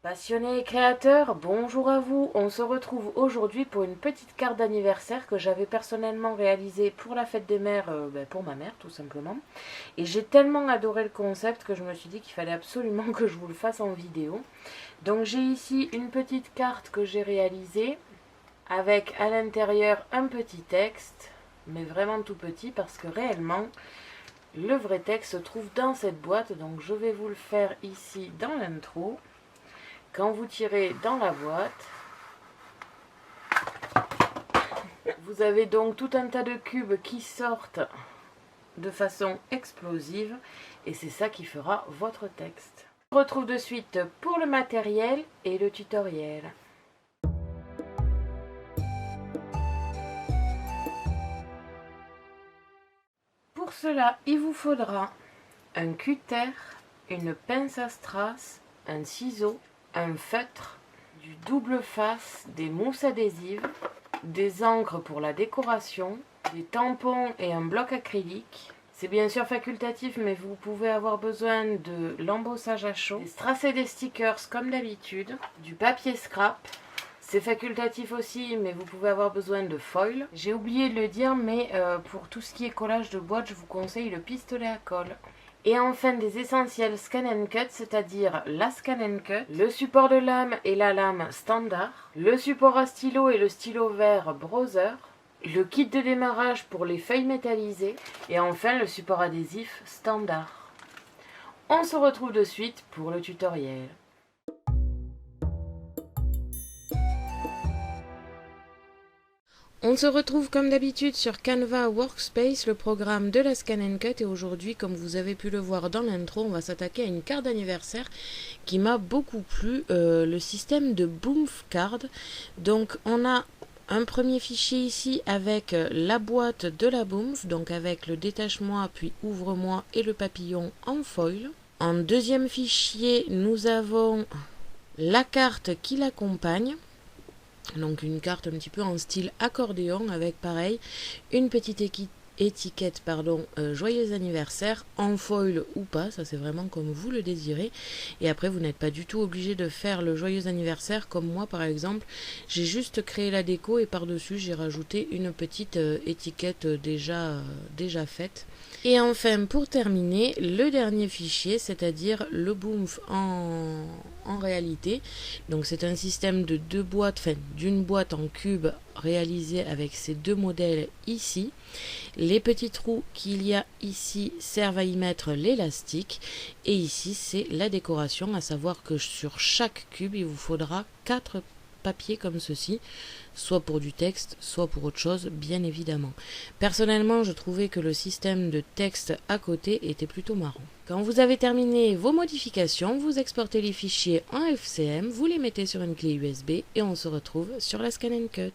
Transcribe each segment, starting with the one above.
Passionnés et créateurs, bonjour à vous. On se retrouve aujourd'hui pour une petite carte d'anniversaire que j'avais personnellement réalisée pour la fête des mères, pour ma mère tout simplement. Et j'ai tellement adoré le concept que je me suis dit qu'il fallait absolument que je vous le fasse en vidéo. Donc j'ai ici une petite carte que j'ai réalisée avec à l'intérieur un petit texte, mais vraiment tout petit parce que réellement le vrai texte se trouve dans cette boîte. Donc je vais vous le faire ici dans l'intro. Quand vous tirez dans la boîte, vous avez donc tout un tas de cubes qui sortent de façon explosive et c'est ça qui fera votre texte. On se retrouve de suite pour le matériel et le tutoriel. Pour cela, il vous faudra un cutter, une pince à strass, un ciseau, un feutre, du double face, des mousses adhésives, des encres pour la décoration, des tampons et un bloc acrylique. C'est bien sûr facultatif, mais vous pouvez avoir besoin de l'embossage à chaud, des strass et des stickers comme d'habitude, du papier scrap. C'est facultatif aussi, mais vous pouvez avoir besoin de foil. J'ai oublié de le dire, mais pour tout ce qui est collage de boîte, je vous conseille le pistolet à colle. Et enfin des essentiels Scan and Cut, c'est-à-dire la Scan and Cut, le support de lame et la lame standard, le support à stylo et le stylo vert Browser, le kit de démarrage pour les feuilles métallisées et enfin le support adhésif standard. On se retrouve de suite pour le tutoriel. On se retrouve comme d'habitude sur Canva Workspace, le programme de la Scan and Cut, et aujourd'hui, comme vous avez pu le voir dans l'intro, on va s'attaquer à une carte d'anniversaire qui m'a beaucoup plu, le système de Boomf Card. Donc on a un premier fichier ici avec la boîte de la Boomf, donc avec le détache-moi puis ouvre-moi et le papillon en foil. En deuxième fichier, nous avons la carte qui l'accompagne. Donc une carte un petit peu en style accordéon avec pareil une petite étiquette joyeux anniversaire en foil ou pas, ça c'est vraiment comme vous le désirez. Et après vous n'êtes pas du tout obligé de faire le joyeux anniversaire comme moi par exemple. J'ai juste créé la déco et par dessus j'ai rajouté une petite étiquette déjà faite. Et enfin pour terminer, le dernier fichier, c'est-à-dire le Boomf en réalité. Donc c'est un système de deux boîtes, enfin d'une boîte en cube réalisée avec ces deux modèles ici. Les petits trous qu'il y a ici servent à y mettre l'élastique. Et ici c'est la décoration, à savoir que sur chaque cube il vous faudra 4 papiers comme ceci, soit pour du texte, soit pour autre chose, bien évidemment. Personnellement, je trouvais que le système de texte à côté était plutôt marrant. Quand vous avez terminé vos modifications, vous exportez les fichiers en FCM, vous les mettez sur une clé USB et on se retrouve sur la Scan and Cut.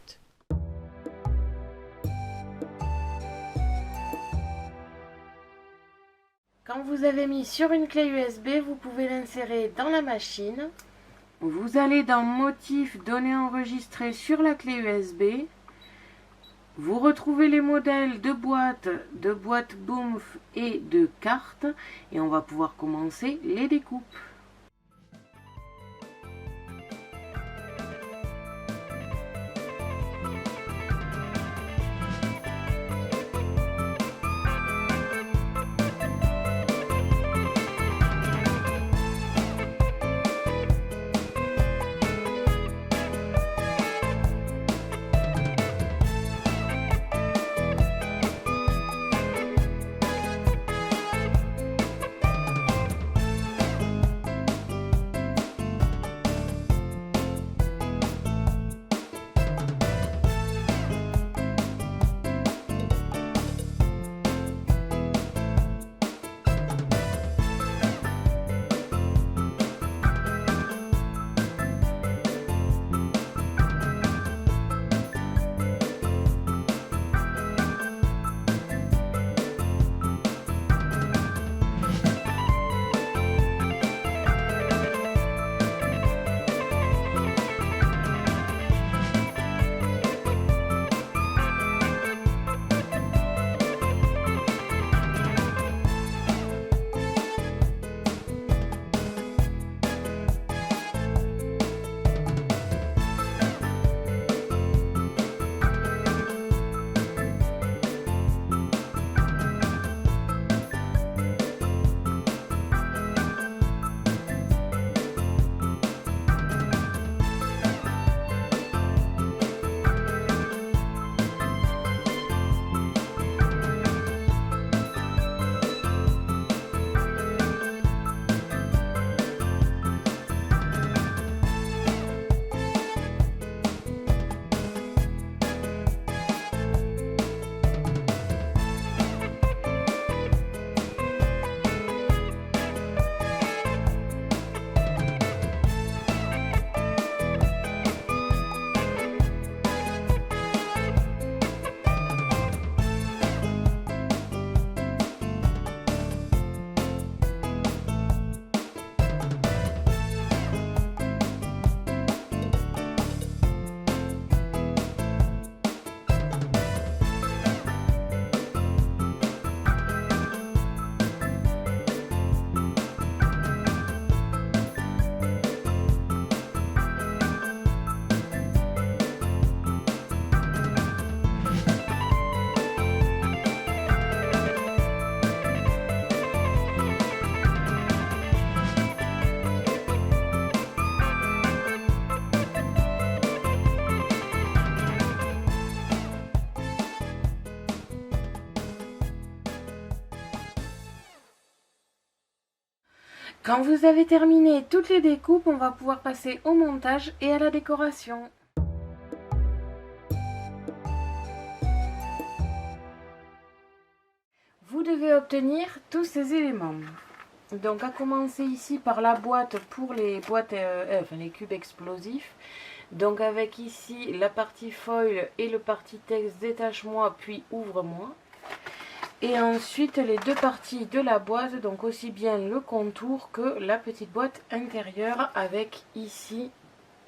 Quand vous avez mis sur une clé USB, vous pouvez l'insérer dans la machine. Vous allez dans Motifs, données enregistrées sur la clé USB. Vous retrouvez les modèles de boîte Boomf et de cartes. Et on va pouvoir commencer les découpes. Quand vous avez terminé toutes les découpes, on va pouvoir passer au montage et à la décoration. Vous devez obtenir tous ces éléments. Donc à commencer ici par la boîte pour les boîtes, les cubes explosifs. Donc avec ici la partie foil et le partie texte détache-moi puis ouvre-moi. Et ensuite les deux parties de la boîte, donc aussi bien le contour que la petite boîte intérieure avec ici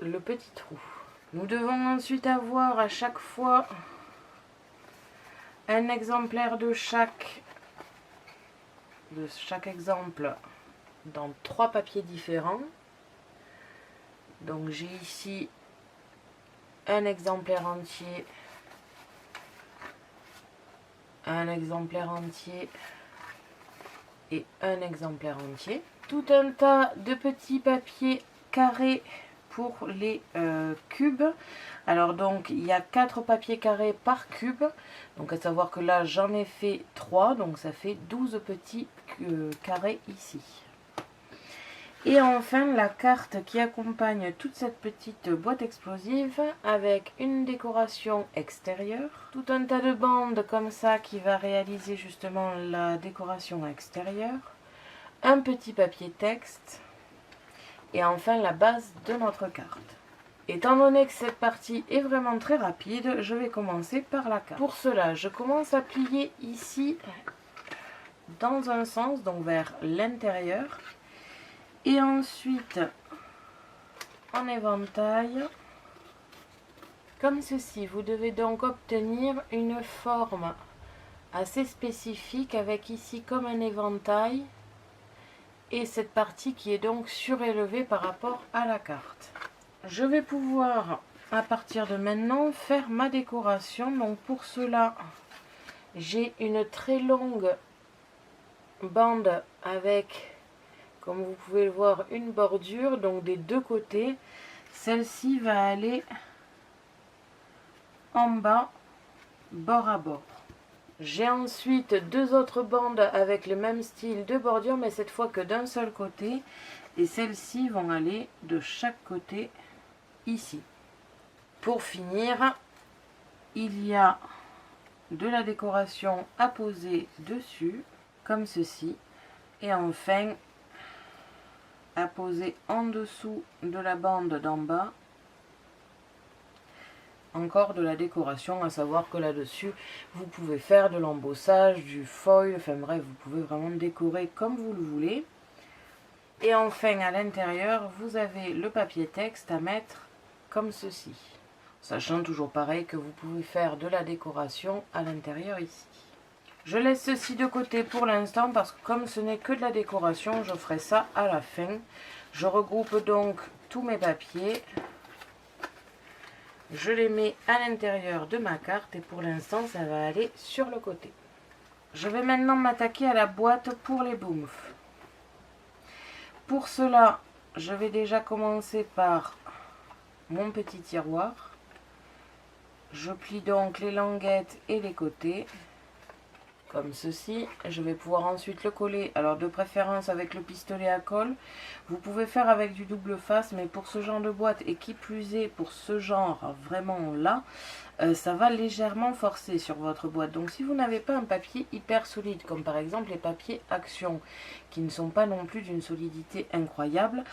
le petit trou. Nous devons ensuite avoir à chaque fois un exemplaire de chaque exemple dans 3 papiers différents. Donc j'ai ici un exemplaire entier, un exemplaire entier et un exemplaire entier. Tout un tas de petits papiers carrés pour les cubes. Alors donc il y a 4 papiers carrés par cube. Donc à savoir que là j'en ai fait 3, donc ça fait 12 petits carrés ici. Et enfin la carte qui accompagne toute cette petite boîte explosive avec une décoration extérieure. Tout un tas de bandes comme ça qui va réaliser justement la décoration extérieure. Un petit papier texte. Et enfin la base de notre carte. Étant donné que cette partie est vraiment très rapide, je vais commencer par la carte. Pour cela, je commence à plier ici dans un sens, donc vers l'intérieur. Et ensuite, en éventail, comme ceci. Vous devez donc obtenir une forme assez spécifique avec ici comme un éventail. Et cette partie qui est donc surélevée par rapport à la carte. Je vais pouvoir, à partir de maintenant, faire ma décoration. Donc pour cela, j'ai une très longue bande avec, comme vous pouvez le voir, une bordure. Donc des deux côtés, celle-ci va aller en bas, bord à bord. J'ai ensuite 2 autres bandes avec le même style de bordure, mais cette fois que d'un seul côté. Et celles-ci vont aller de chaque côté ici. Pour finir, il y a de la décoration à poser dessus, comme ceci. Et enfin, à poser en dessous de la bande d'en bas. Encore de la décoration, à savoir que là-dessus, vous pouvez faire de l'embossage, du foil, enfin bref, vous pouvez vraiment décorer comme vous le voulez. Et enfin, à l'intérieur, vous avez le papier texte à mettre comme ceci. Sachant toujours pareil que vous pouvez faire de la décoration à l'intérieur ici. Je laisse ceci de côté pour l'instant parce que comme ce n'est que de la décoration, je ferai ça à la fin. Je regroupe donc tous mes papiers. Je les mets à l'intérieur de ma carte et pour l'instant ça va aller sur le côté. Je vais maintenant m'attaquer à la boîte pour les boomf. Pour cela, je vais déjà commencer par mon petit tiroir. Je plie donc les languettes et les côtés comme ceci. Je vais pouvoir ensuite le coller, alors de préférence avec le pistolet à colle. Vous pouvez faire avec du double face, mais pour ce genre de boîte et qui plus est pour ce genre vraiment là, ça va légèrement forcer sur votre boîte. Donc si vous n'avez pas un papier hyper solide, comme par exemple les papiers Action, qui ne sont pas non plus d'une solidité incroyable,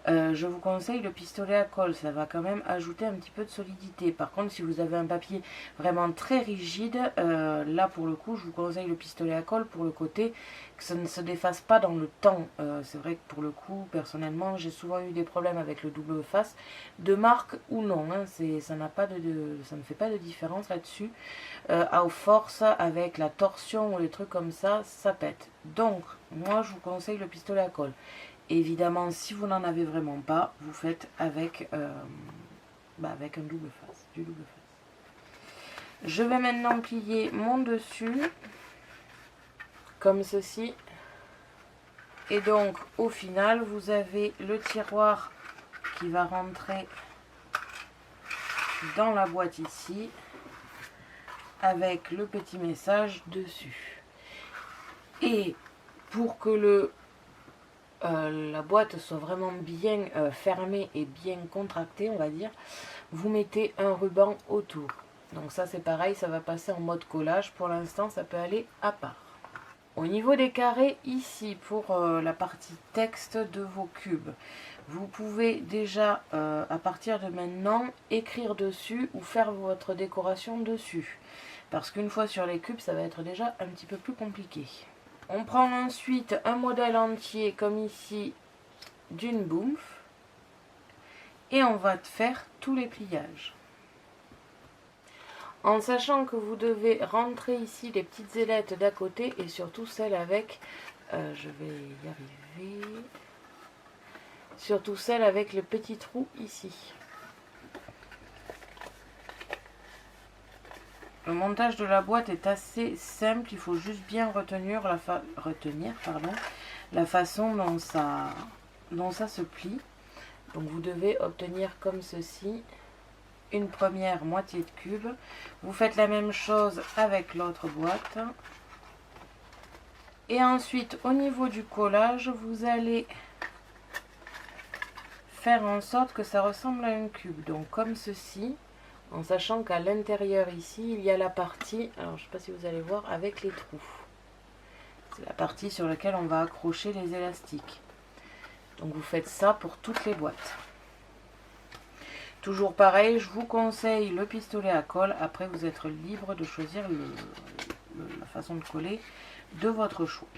je vous conseille le pistolet à colle. Ça va quand même ajouter un petit peu de solidité. Par contre, si vous avez un papier vraiment très rigide, là pour le coup, je vous conseille le pistolet à colle pour le côté, que ça ne se défasse pas dans le temps. C'est vrai que pour le coup, personnellement, j'ai souvent eu des problèmes avec le double face, de marque ou non. Hein, ça ne fait pas de différence là-dessus. À force, avec la torsion ou les trucs comme ça, ça pète. Donc, moi, je vous conseille le pistolet à colle. Évidemment, si vous n'en avez vraiment pas, vous faites avec, avec un double face, du double face. Je vais maintenant plier mon dessus, comme ceci. Et donc, au final, vous avez le tiroir qui va rentrer dans la boîte ici, avec le petit message dessus. Et pour que le la boîte soit vraiment bien fermée et bien contractée, on va dire, vous mettez un ruban autour. Donc ça c'est pareil, ça va passer en mode collage. Pour l'instant, ça peut aller à part. Au niveau des carrés, ici, pour la partie texte de vos cubes, vous pouvez déjà, à partir de maintenant, écrire dessus ou faire votre décoration dessus. Parce qu'une fois sur les cubes, ça va être déjà un petit peu plus compliqué. On prend ensuite un modèle entier, comme ici, d'une boomf. Et on va faire tous les pliages. En sachant que vous devez rentrer ici les petites ailettes d'à côté et surtout celles avec, je vais y arriver, surtout celles avec le petit trou ici. Le montage de la boîte est assez simple, il faut juste bien retenir la façon dont ça se plie. Donc vous devez obtenir comme ceci une première moitié de cube. Vous faites la même chose avec l'autre boîte. Et ensuite, au niveau du collage, vous allez faire en sorte que ça ressemble à un cube. Donc comme ceci, en sachant qu'à l'intérieur ici, il y a la partie, alors je ne sais pas si vous allez voir, avec les trous. C'est la partie sur laquelle on va accrocher les élastiques. Donc vous faites ça pour toutes les boîtes. Toujours pareil, je vous conseille le pistolet à colle. Après, vous êtes libre de choisir la façon de coller de votre choix.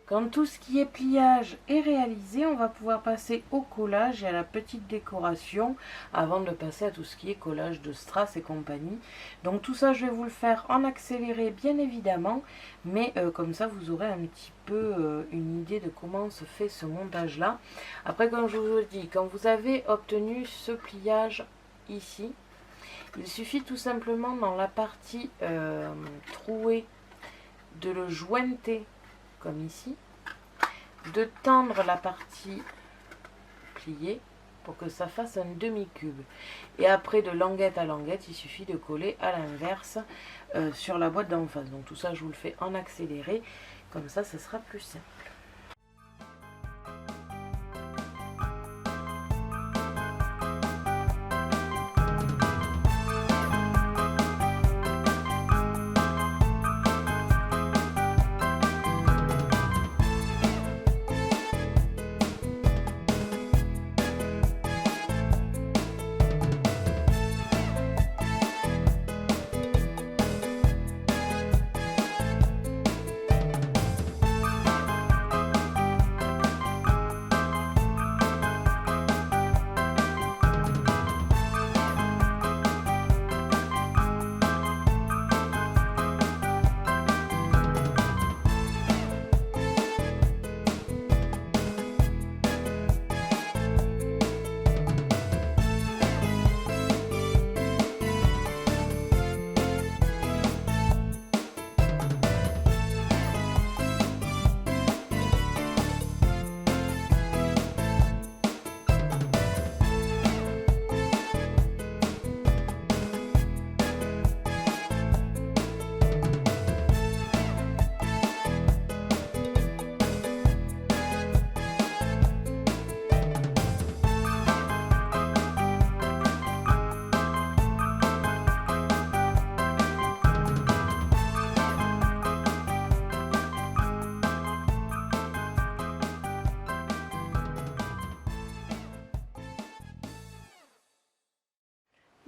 Quand tout ce qui est pliage est réalisé, on va pouvoir passer au collage et à la petite décoration avant de passer à tout ce qui est collage de strass et compagnie. Donc tout ça, je vais vous le faire en accéléré bien évidemment, mais comme ça vous aurez un petit peu une idée de comment se fait ce montage là. Après, comme je vous le dis, quand vous avez obtenu ce pliage ici, il suffit tout simplement dans la partie trouée de le jointer comme ici, de tendre la partie pliée pour que ça fasse un demi-cube. Et après, de languette à languette, il suffit de coller à l'inverse sur la boîte d'en face. Donc tout ça, je vous le fais en accéléré, comme ça, ce sera plus simple.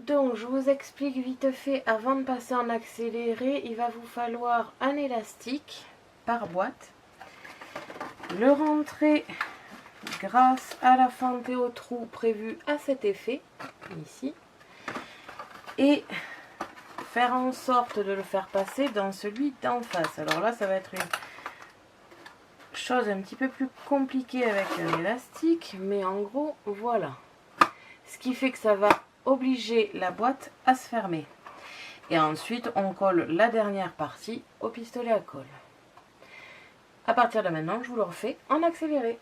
Donc je vous explique vite fait, avant de passer en accéléré, il va vous falloir un élastique par boîte, le rentrer grâce à la fente et au trou prévu à cet effet, ici, et faire en sorte de le faire passer dans celui d'en face. Alors là, ça va être une chose un petit peu plus compliquée avec un élastique, mais en gros, voilà. ce qui fait que ça va obliger la boîte à se fermer. Et ensuite, on colle la dernière partie au pistolet à colle. À partir de maintenant, je vous le refais en accéléré.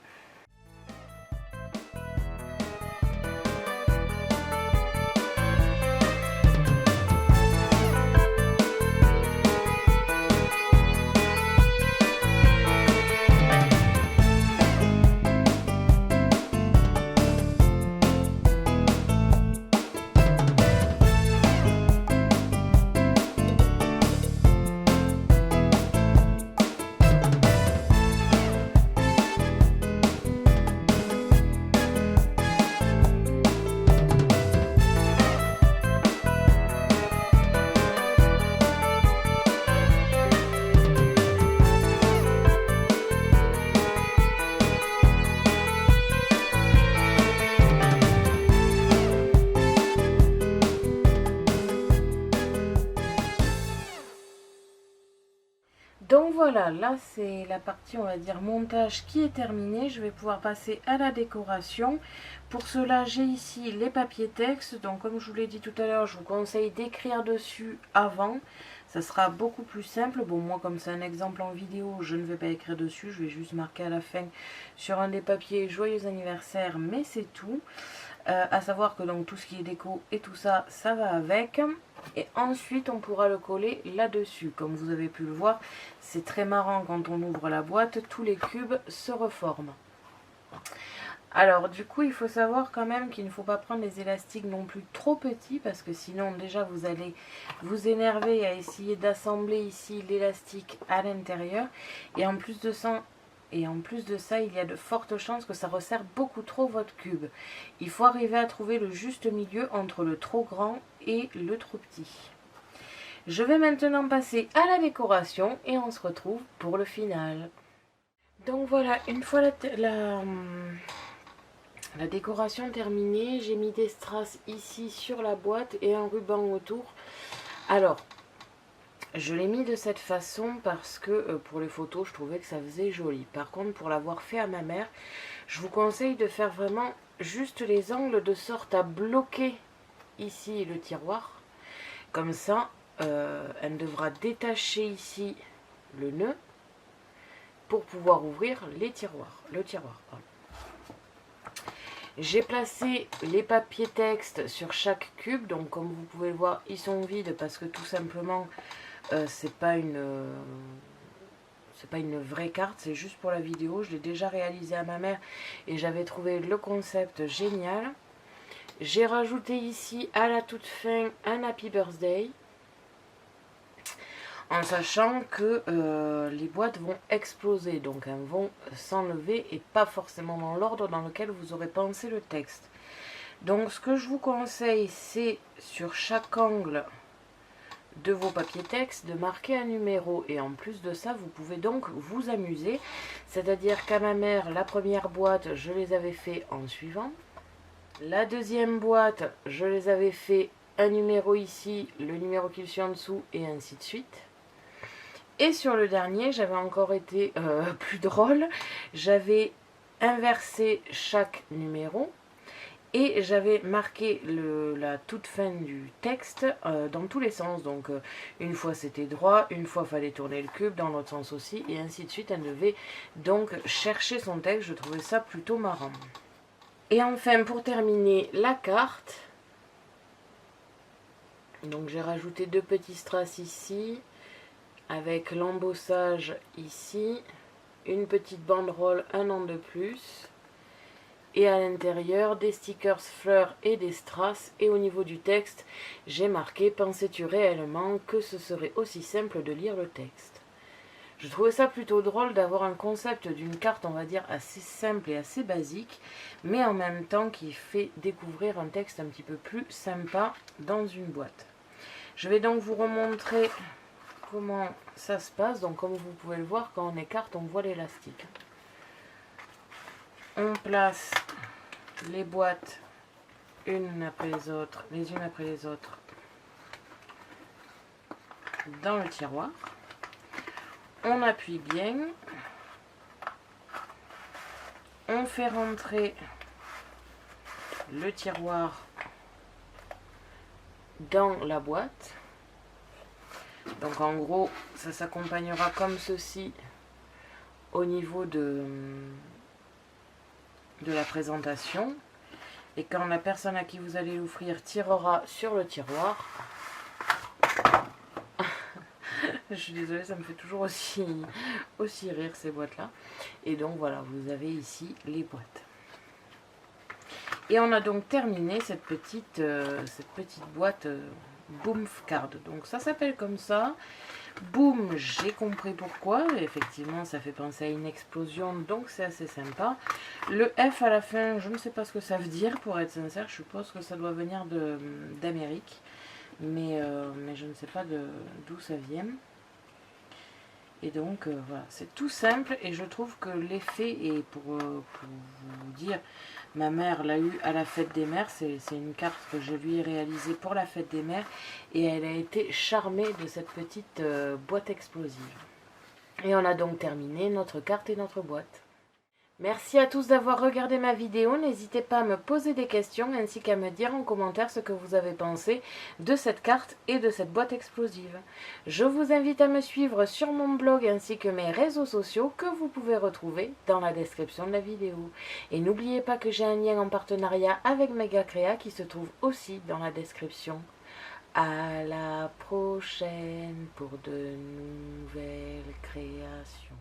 Donc voilà, là c'est la partie, on va dire, montage qui est terminée. Je vais pouvoir passer à la décoration. Pour cela, j'ai ici les papiers textes. Donc comme je vous l'ai dit tout à l'heure, je vous conseille d'écrire dessus avant. Ça sera beaucoup plus simple. Bon, moi comme c'est un exemple en vidéo, je ne vais pas écrire dessus. Je vais juste marquer à la fin sur un des papiers joyeux anniversaire, mais c'est tout. À savoir que donc tout ce qui est déco et tout ça, ça va avec. Et ensuite on pourra le coller là-dessus. Comme vous avez pu le voir, c'est très marrant quand on ouvre la boîte, tous les cubes se reforment. Alors du coup il faut savoir quand même qu'il ne faut pas prendre les élastiques non plus trop petits, parce que sinon déjà vous allez vous énerver à essayer d'assembler ici l'élastique à l'intérieur. Et en plus de ça, il y a de fortes chances que ça resserre beaucoup trop votre cube. Il faut arriver à trouver le juste milieu entre le trop grand et le trop petit. Je vais maintenant passer à la décoration et on se retrouve pour le final. Donc voilà, une fois la décoration terminée, j'ai mis des strass ici sur la boîte et un ruban autour. Alors, je l'ai mis de cette façon parce que pour les photos, je trouvais que ça faisait joli. Par contre, pour l'avoir fait à ma mère, je vous conseille de faire vraiment juste les angles de sorte à bloquer ici le tiroir. Comme ça, elle devra détacher ici le nœud pour pouvoir ouvrir le tiroir. J'ai placé les papiers texte sur chaque cube. Donc comme vous pouvez le voir, ils sont vides parce que tout simplement... c'est pas une vraie carte, c'est juste pour la vidéo. Je l'ai déjà réalisé à ma mère et j'avais trouvé le concept génial. J'ai rajouté ici à la toute fin un Happy Birthday, en sachant que les boîtes vont exploser, donc elles vont s'enlever et pas forcément dans l'ordre dans lequel vous aurez pensé le texte. Donc ce que je vous conseille, c'est sur chaque angle de vos papiers textes de marquer un numéro, et en plus de ça vous pouvez donc vous amuser, c'est-à-dire qu'à ma mère la première boîte je les avais fait en suivant, la deuxième boîte je les avais fait un numéro ici, le numéro qui suit en dessous et ainsi de suite. Et sur le dernier j'avais encore été plus drôle, j'avais inversé chaque numéro et j'avais marqué la toute fin du texte dans tous les sens. Donc une fois c'était droit, une fois fallait tourner le cube, dans l'autre sens aussi, et ainsi de suite. Elle devait donc chercher son texte. Je trouvais ça plutôt marrant. Et enfin, pour terminer, la carte. Donc j'ai rajouté deux petits strass ici, avec l'embossage ici, une petite banderole, un an de plus. Et à l'intérieur, des stickers fleurs et des strass. Et au niveau du texte, j'ai marqué « Pensais-tu réellement que ce serait aussi simple de lire le texte ?» Je trouvais ça plutôt drôle d'avoir un concept d'une carte, on va dire, assez simple et assez basique, mais en même temps qui fait découvrir un texte un petit peu plus sympa dans une boîte. Je vais donc vous remontrer comment ça se passe. Donc comme vous pouvez le voir, quand on écarte, on voit l'élastique. On place les boîtes les unes après les autres dans le tiroir. On appuie bien. On fait rentrer le tiroir dans la boîte. Donc en gros, ça s'accompagnera comme ceci au niveau de la présentation. Et quand la personne à qui vous allez l'offrir tirera sur le tiroir, je suis désolée, ça me fait toujours aussi rire ces boîtes là. Et donc voilà, vous avez ici les boîtes. Et on a donc terminé cette petite boîte Boomf Card. Donc ça s'appelle comme ça. Boom, j'ai compris pourquoi. Effectivement, ça fait penser à une explosion, donc c'est assez sympa. Le F à la fin, je ne sais pas ce que ça veut dire, pour être sincère. Je suppose que ça doit venir d'Amérique. Mais je ne sais pas d'où ça vient. Et donc voilà, c'est tout simple et je trouve que l'effet, et pour vous dire, ma mère l'a eu à la fête des mères, c'est une carte que je lui ai réalisée pour la fête des mères et elle a été charmée de cette petite boîte explosive. Et on a donc terminé notre carte et notre boîte. Merci à tous d'avoir regardé ma vidéo, n'hésitez pas à me poser des questions ainsi qu'à me dire en commentaire ce que vous avez pensé de cette carte et de cette boîte explosive. Je vous invite à me suivre sur mon blog ainsi que mes réseaux sociaux que vous pouvez retrouver dans la description de la vidéo. Et n'oubliez pas que j'ai un lien en partenariat avec Megacrea qui se trouve aussi dans la description. À la prochaine pour de nouvelles créations.